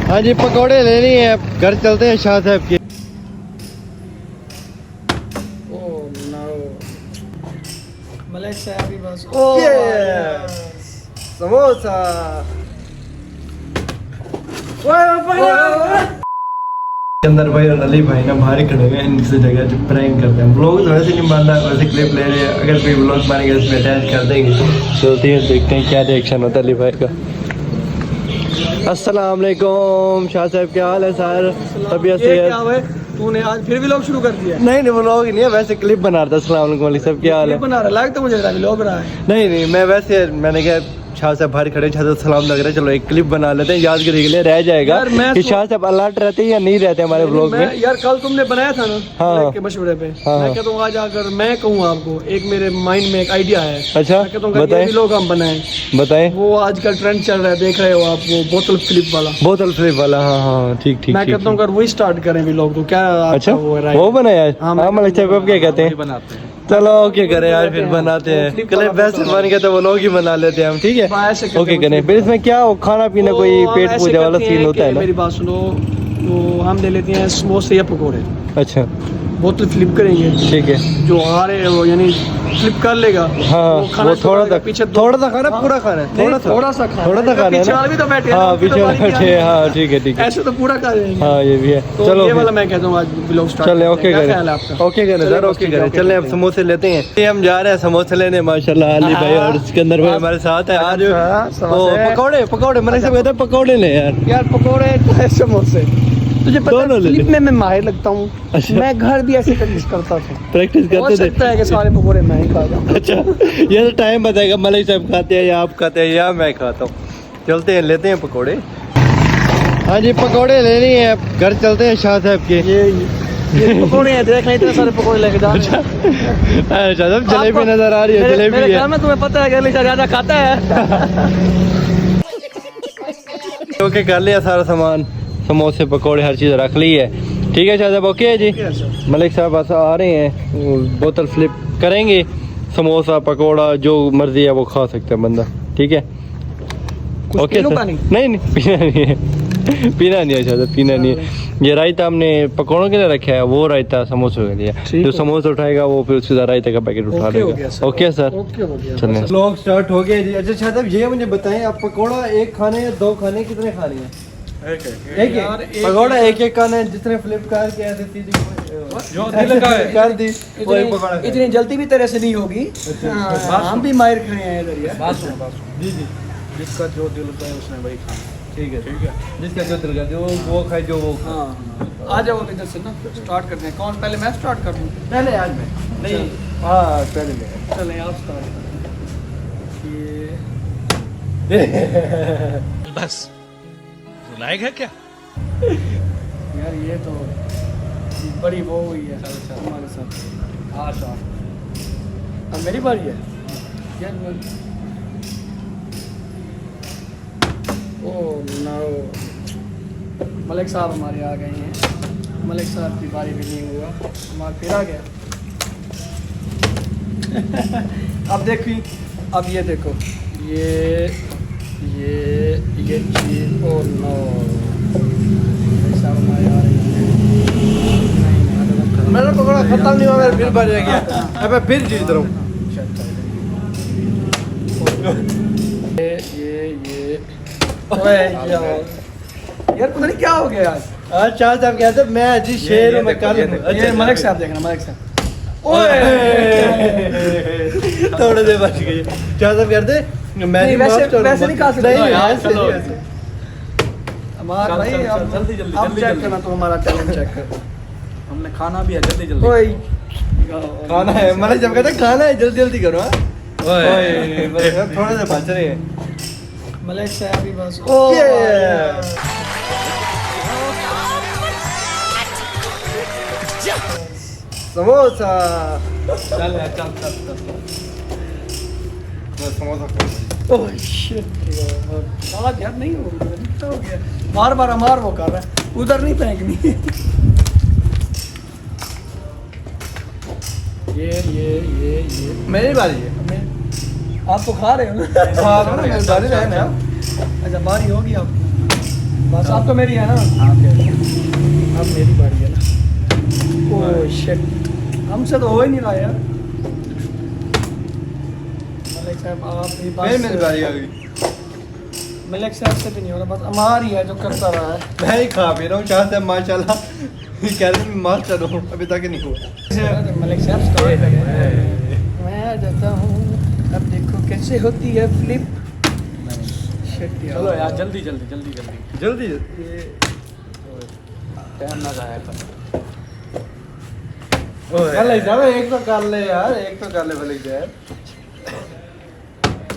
हाँ जी पकौड़े लेनी है, घर चलते हैं शाह साहब के। मलिक साहब ही बस। समोसा अंदर भाई और अली भाई ना बाहर खड़े हुए हैं, इनसे जगह जो प्रैंक करते हैं। व्लॉग तो वैसे नहीं बनना, वैसे क्लिप ले रहे हैं। अगर कोई व्लॉग बनेगा इसमें अटैच कर देंगे। चलते हैं देखते हैं क्या रिएक्शन होता है अली भाई का। अस्सलाम वालेकुम शाह साहब, क्या हाल है सर? तबीयत से क्या हुआ? तूने आज फिर व्लॉग शुरू कर दिया? नहीं व्लॉग नहीं है, वैसे क्लिप बना रहा था। अस्सलाम वालेकुम अली साहब, क्या हाल है? बना रहा लग तो मुझे व्लॉग रहा है। नहीं मैं वैसे मैंने कहा शाह साहब बाहर खड़े, शाह साहब सलाम लग रहा है, चलो एक क्लिप बना लेते हैं, यादगिरी के लिए रह जाएगा कि शाह साहब अलर्ट रहते हैं या नहीं रहते हमारे ब्लॉग में। यार कल तुमने बनाया था ना हाँ के मशवरे पे, हाँ। मैं कहता हूँ आज अगर मैं कहूँ आपको, एक मेरे माइंड में एक आइडिया है। अच्छा बताएं, लोग हम बनाए बताएं। वो आजकल ट्रेंड चल रहा है, देख रहे हो आप, वो बोतल फ्लिप वाला। बोतल फ्लिप वाला, हाँ ठीक। मैं कहता हूँ अगर वही स्टार्ट करें व्लॉग तो क्या? अच्छा वो बनाया। हाँ मलिक साहब अब क्या कहते हैं? चलो ओके करें यार, फिर बनाते हैं। क्लिप वैसे बन गया तो वो लोग ही बना लेते हैं हम, ठीक है ओके करें। फिर इसमें क्या खाना पीना कोई पेट पूजा वाला सीन होता है ना? मेरी बात सुनो, तो हम ले लेते हैं समोसे या पकौड़े। अच्छा बोतल फ्लिप करेंगे, ठीक है। जो आ रहे वो यानी फ्लिप कर लेगा, हाँ वो थोड़ा सा पीछे, थोड़ा सा खाना, पूरा खाना है, थोड़ा सा खाना है ना। भी तो बैठे, हाँ पीछे बैठे, हाँ ठीक है ऐसे तो पूरा कर देंगे। हाँ ये भी है। चलो ये वाला मैं कहता हूँ आज व्लॉग स्टार्ट। चले ओके करें, ओके करें सर, ओके करें। चले अब समोसे लेते हैं। हम जा रहे हैं समोसे लेने। माशाल्लाह अली भाई और सिकंदर भाई हमारे साथ है आज। पकौड़े मैंने सब कहते हैं पकौड़े ले यार पकौड़े समोसे। तुझे पता है फ्लिप में मैं माहिर लगता हूँ। अच्छा। मैं घर भी ऐसे प्रैक्टिस करता था। प्रैक्टिस करते थे? सकता है कि सारे पकौड़े मैं ही खाता हूँ। अच्छा ये तो टाइम बताएगा, मलिक साहब खाते हैं या आप खाते हैं या मैं खाता हूँ। चलते हैं लेते हैं पकौड़े। हाँ जी पकौड़े लेनी है, घर चलते हैं शाह साहब के। ये पकौड़े हैं, देख इतने सारे पकौड़े लेके जा रहे हैं। शाह साहब जलेबी नजर आ रही है, जलेबी मेरे ख्याल में तुम्हें पता है कि अली ज्यादा खाता है। ओके कर लिया सारा सामान, समोसे पकौड़े हर चीज़ रख ली है, ठीक है शाह साहब ओके है जी। मलिक साहब बस आ रहे हैं, बोतल फ्लिप करेंगे, समोसा पकौड़ा जो मर्जी है वो खा सकते हैं बंदा, ठीक है ओके सर। नहीं पीना नहीं है, पीना नहीं है शाह साहब, पीना नहीं है। ये रायता हमने पकौड़ों के लिए रखा है, वो रायता समोसों के लिए। जो समोसा उठाएगा वो फिर सीधा रायते का पैकेट उठा लेगा। ओके सर चलें। व्लॉग स्टार्ट हो गया जी। अच्छा शाह साहब ये मुझे बताएं, आप पकौड़ा एक खाने या दो खाने, कितने खाने हैं? एक पकौड़ा एक खाना है, जितने फ्लिपकार्ट के ऐसे सीधी जो दिल का है कर दी। इतनी जल्दी भी तेरे से नहीं होगी, हम भी माहिर खड़े हैं इधर यार। जी जिसका जो दिल का है उसने वही खाना, ठीक है जिसका जो दिल का जो वो खाए जो वो। हाँ आ जाओ इधर से ना, स्टार्ट करते हैं। कौन पहले? मैं स्टार्ट कर दूँ पहले? आज मैं नहीं, हाँ पहले मैं। चलें आप स्टार्ट करें। बस लायक है क्या यार? ये तो बड़ी वो हुई है हमारे साथ। आशा अब मेरी बारी है यार। ओह नो, मलिक साहब हमारे आ गए हैं। मलिक साहब की बारी भी नहीं हुआ, हमारा फिर आ गया। अब देखिए, अब ये देखो, ये चीज। ओह नो, मलिक साहब हमारे आ रहे हैं। मेरा पकौड़ा खत्म नहीं हुआ, मेरा फिर बढ़ गया। अब मैं फिर जीत रहा हूँ। ये ओए यार पता नहीं क्या हो गया आज। आज शाह साहब कहते मैं जी शेर हूँ, मैं कल। अच्छा मलिक साहब देखना, मलिक साहब ओए थोड़े देर बच गए। शाह साहब कहते मैं वैसे नहीं खा सकते ऐसे। हमारा भाई अब चेक करना, तो हमारा टैलेंट चेक कर। हमने खाना भी है, जल्दी ओए खाना है, मलिक साहब कहते खाना है, जल्दी करो। ओए थोड़े से बच रहे हैं मलिक साहब ही बस। समोसा चल समोसा। ओह शिट यार, नहीं हो गया। बार हमार वो कर रहा है, उधर नहीं फेंकनी। ये मेरी बारी है। आप तो खा रहे हो ना? हाँ मेरी बारी है ना। अच्छा बारी होगी आपकी, बस अब तो मेरी है ना। हाँ क्या अब मेरी बारी है ना। ओह शिट, हमसे तो हो ही नहीं रहा यार। मलिक साहब आप ही बस। मेरी बारी आ गई। मलिक साहब से भी नहीं हो रहा, बस अमार ही है जो करता रहा है। मैं ही खा पी रहा हूँ चाह से माशाल्लाह। कैलोरी में मास्टर हूँ, अभी तक नहीं हुआ। मलिक साहब स्टार्ट करें। मैं आ जाता हूँ, अब देखो कैसे होती है फ्लिप। शिट चलो यार जल्दी जल्दी जल्दी जल्दी जल्दी टाइम ना जाया कर। मलिक साहब एक तो कर ले यार, एक तो कर ले मलिक साहब।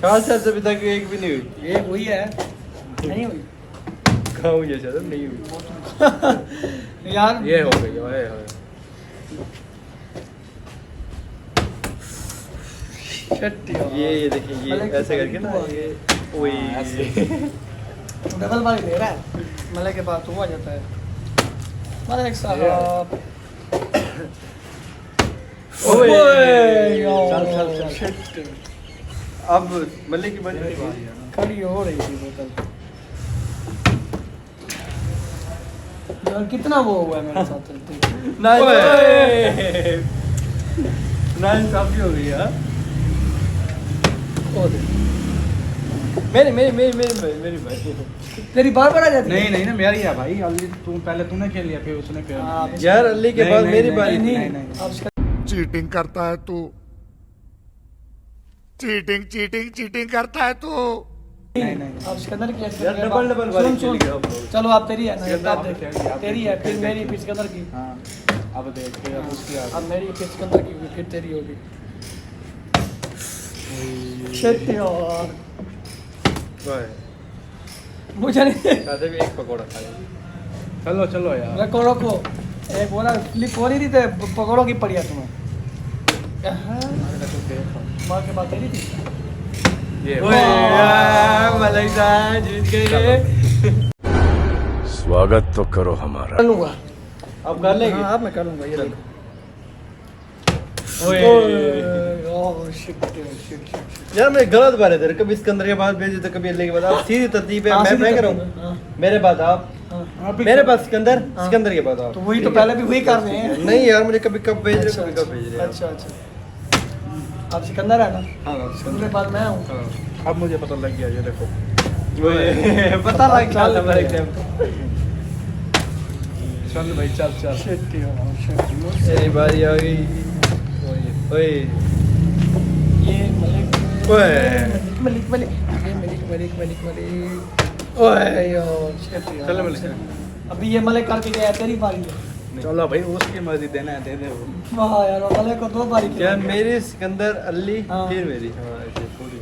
चार से अभी तक एक भी नहीं हुई। ये हुई है, नहीं हुई खाऊं ये शायद नहीं हुई। यार। ये हो गई ओए ओए। शिट यार। ये देखिए ये मलिक ऐसे करके ना ये ओए ऐसे। डबल बारी ले रहा है। मलिक के बाद वो आ जाता है। मलिक साहब। ओए चल चल, चल। शिट, अब मलिक की बारी। खड़ी हो रही थी बोतल। यार कितना वो हुआ है मेरे साथ चलते। ना इंसाफी हो गई यार। ओ दे। मेरी भाई। तेरी बार बार आ जाती है। नहीं नहीं ना मेरी है भाई, अली तू पहले तूने खेल लिया फिर उसने खेल हाँ, लिया। यार अली के नहीं, बाद नहीं, मेरी नहीं, बारी नहीं थी। नहीं, नहीं। अब इसका चीटिंग करता है तू, चीटिंग चीटिंग चीटिंग करता है तू। नहीं, नहीं। अब सिकंदर की यार डबल डबल बारी सुन सुन खेलेंगे अब। चलो आप तेरी है ना, सिकंदर अब की देख। खेल, आप तेरी है फिर मेरी फिर सिकंदर की। हाँ अब देख फिर अब उसकी आ अब मेरी फिर सिकंदर की फिर तेरी होगी। शिट यार, ओए, मुझे नहीं। साथे भी एक पकौड़ा खा लिया। चलो चलो यार। रखो रखो, एक बोला फ्लिप हो रही थी तो पकौड़ों की पड़ी है तुम्हें। माँ के बाद तेरी थी। ये ओए यार मलिक साहब जीत गए। स्वागत तो करो हमारा। कर लूंगा। अब कर लेंगे। हाँ अब मैं कर लूंगा, ये देखो। ओए ओह शिट शिट शिट। यार मैं गलत बात है, कभी सिकंदर के बाद भेजे तो कभी अली के बाद। आप सीधी तरतीब है, मैं कह रहा हूँ मेरे बाद आप, मेरे पास सिकंदर, सिकंदर के बाद आप। तो वही तो पहले भी वही कर रहे हैं। नहीं यार मुझे कभी कब भेज रहे हो, कभी कब भेज रहे हो। अच्छा अच्छा, अब सिकंदर है ना, हाँ सिकंदर के बाद मैं हूँ। अब मुझे पता लग गया ये देखो। ओए, पता लग गया था मेरे टाइम। चल भाई चल चल। शिट यार शिट। मेरी बारी आ गई। ओए ये मलिक ओए। मलिक मलिक ये मलिक मलिक मलिक मलिक। ओए यार शिट यार। चलो मलिक। अभी ये मलिक करके गया, तेरी बारी है। चलो भाई उसकी मर्जी देना है दे दे वो। वाह यार, वो मलिक को 2 बारी क्या खिलाएंगे। मेरी सिकंदर अली हाँ। फिर मेरी। हाँ ऐसे पूरी।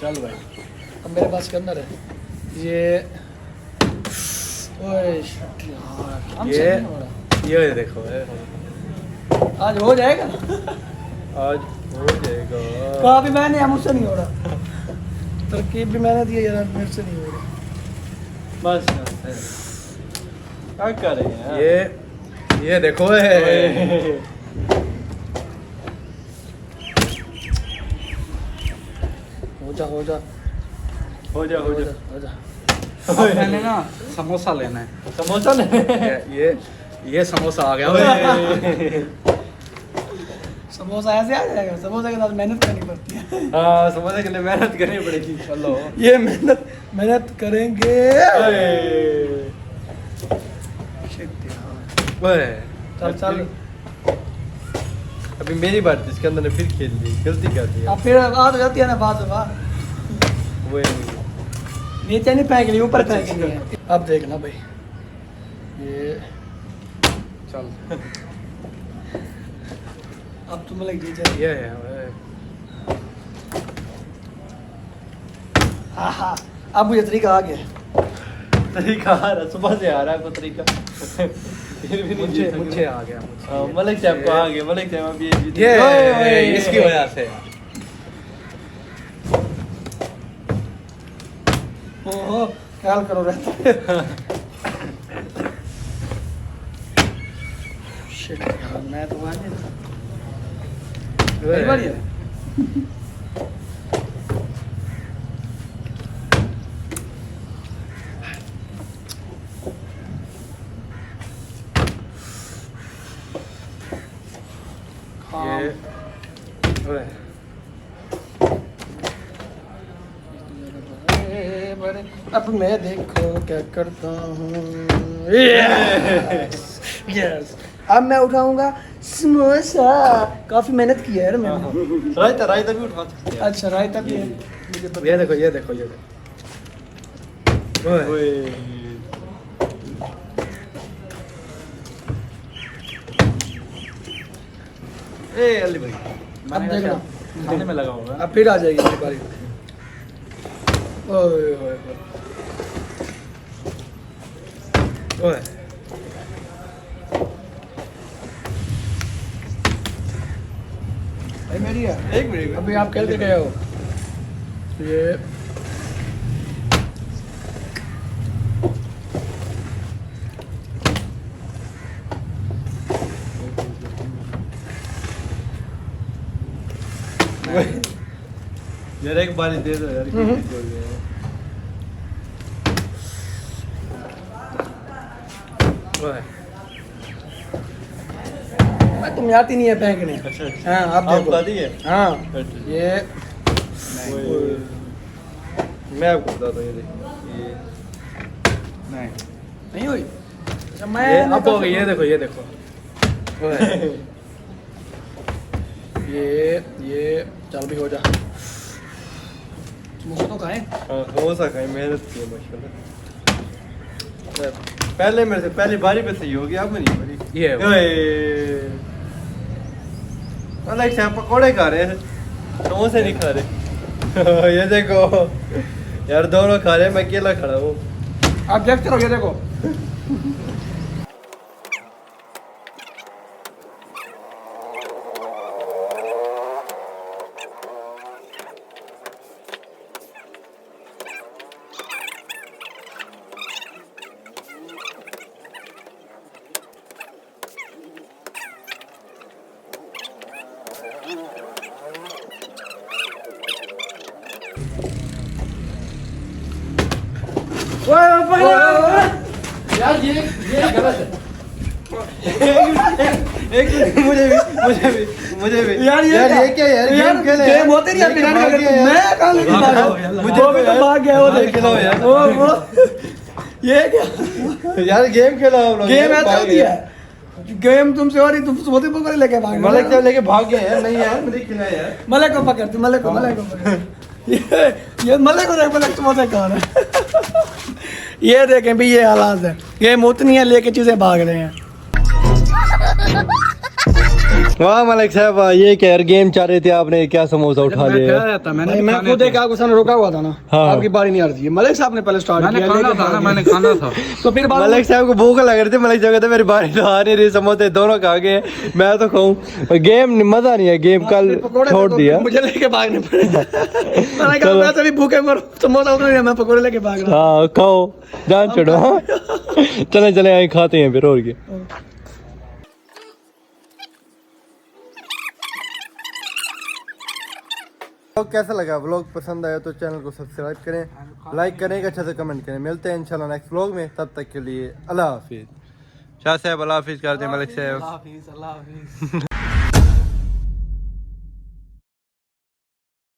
चल भाई अब मेरे पास सिकंदर है ये। ओए शिट यार, हमसे ये- नहीं हो रहा। ये देखो ये। आज हो जाएगा। आज हो जाएगा। कहा भी मैंने, हम मुझसे नहीं हो रहा। तरकीब भी मैंने दी है यार, मेरे से नहीं हो रहा। बस क्या करें यार। ये देखो है। ओए। हो जा हो जा हो जा हो जा। हो जा। अब मैंने ना समोसा लेना है। समोसा ले। ये समोसा आ गया। ओए। समोसा ऐसे आ जाएगा, समोसा के साथ मेहनत करनी पड़ती है। हाँ समोसे के लिए मेहनत करनी पड़ेगी। चलो ये मेहनत करेंगे। ओए। Shit यार। ओए चल चल, अभी मेरी बात थी, इसके अंदर ने फिर खेल ली, गलती कर दी। अब फिर आ तो जाती है ना बात बात। वो नीचे नहीं फेंकनी, ऊपर फेंकेंगे। अब देखना भाई, ये चल अब तुम लग जी ये है ओए। आहा, अब मुझे तरीका आ गया। तरीका आ रहा, सुबह से आ रहा है वो तरीका। फिर भी नहीं जीत मुझे सके। आ गया मुझे। हाँ, मलिक साहब को आ गया, मलिक साहब अभी ये जीत ये गए। ओए, ओए। इसकी वजह से ओहो, ख्याल करो रहता। Shit यार, मैं तो वहाँ नहीं था। मेरी बारी है। ओए। अब मैं देखो क्या करता हूँ। यस, अब मैं उठाऊंगा समोसा। काफी मेहनत की है यार मैंने। रायता रायता भी उठा सकते हैं। अच्छा रायता भी है। ये देखो ये देखो ये देखो। ओए। ए अली भाई अब देखना, खाने में लगा होगा। अब फिर आ जाएगी मेरी बारी। ओए ओए ओए। भाई मेरी है। एक मिनट अभी आप खेल के गए हो ये। यार एक बारी दे दो यार। ओए। तुम आती नहीं है फेंकने। अच्छा हाँ आप आप देखो। बता दिए। हाँ ये मैं आपको बताता हूँ ये देखो ये नहीं नहीं हुई। अच्छा मैं ये अब हो गई, ये देखो ये देखो। ये चल भी हो जा। मुझे तो खाए। समोसा खाई मेहनत की है माशाल्लाह। पहले मेरे से पहली बारी पे सही होगी अब नहीं बड़ी। ये अलग से पकोड़े खा रहे हैं समोसे नहीं खा रहे। ये देखो यार दोनों खा रहे हैं मैं अकेला खड़ा हूँ। आप देखते रहो ये देखो। यार ये गलत है। एक मुझे भी यार ये क्या यार गेम खेले गेम होते नहीं यार पिराने का। मैं कहाँ लेके भाग रहा हूँ? मुझे वो भी तो भाग गया। वो देख खिलाओ यार। वो ये क्या यार गेम खेला हम लोग गेम ऐसा होती है। गेम तुमसे हो रही, तुम सोते पकड़ लेके भाग रहे हो। मलिक साहब लेके भाग गए हैं। नहीं यार मुझे खिलाया यार। मलक को पकड़ तू, मलक को पकड़। ये मलक को देख, मलक समोसे खा रहा है। ये देखें भी ये हालात है। गेम उतनी है लेके चीजें भाग रहे हैं। वाह मलिक साहब ये क्या यार गेम चाह रहे थे आपने क्या समोसा उठा लिया। भाई मैं खुद एक आपको सामने रोका हुआ था ना। हाँ। आपकी बारी नहीं आ रही थी। मलिक साहब ने पहले स्टार्ट मैंने किया। खाना लेके था ना, भाग मैंने गए। खाना था। तो फिर बाद मलिक साहब को भूख लग रही थी। मलिक साहब कहते मेरी बारी तो आ नहीं रही समोसे दोनों खा गए मैं तो खाऊं। गेम मजा नहीं है गेम कल पकौड़े छोड़ तो दिया। मुझे लेके भागने पड़े। मैंने कहा वैसे भी भूखे मरो, समोसा उतना नहीं है, मैं पकौड़े लेके भाग रहा हूँ। हाँ खाओ जान छोड़ो। हाँ चले चले आए खाते हैं फिर और क्या। तो कैसा लगा व्लॉग पसंद आया तो चैनल को सब्सक्राइब करें, लाइक करें, अच्छा से कमेंट करें। मिलते हैं इंशाल्लाह नेक्स्ट व्लॉग में, तब तक के लिए अल्लाह हाफिज। शाह साहब अल्लाह हाफिज कर दें मलिक साहब। अल्लाह हाफिज।